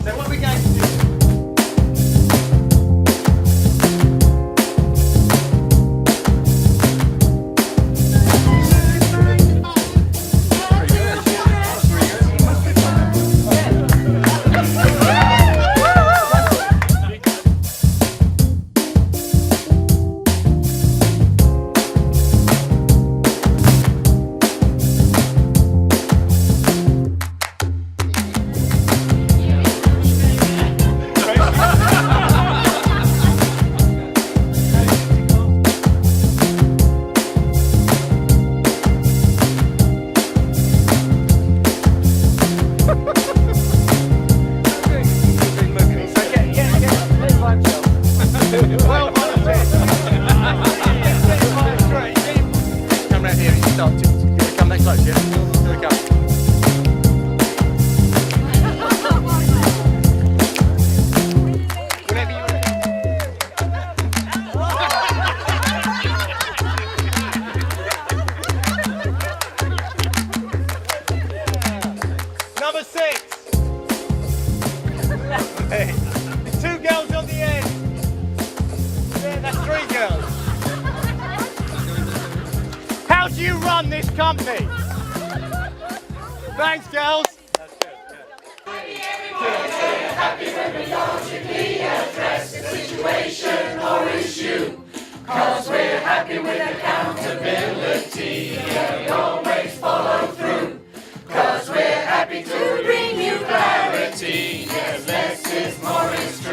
So what are we going to do? Well, come round here and you start to come that close, yeah? Here we go. Whenever you're ready. Number 6. Hey. There's 2 girls on the end. Yeah, that's 3 girls. How do you run this company? Thanks, girls. Happy when we logically address the situation or issue. Cause we're happy with accountability and always follow through. Cause we're happy to bring you clarity. Yes, less is more is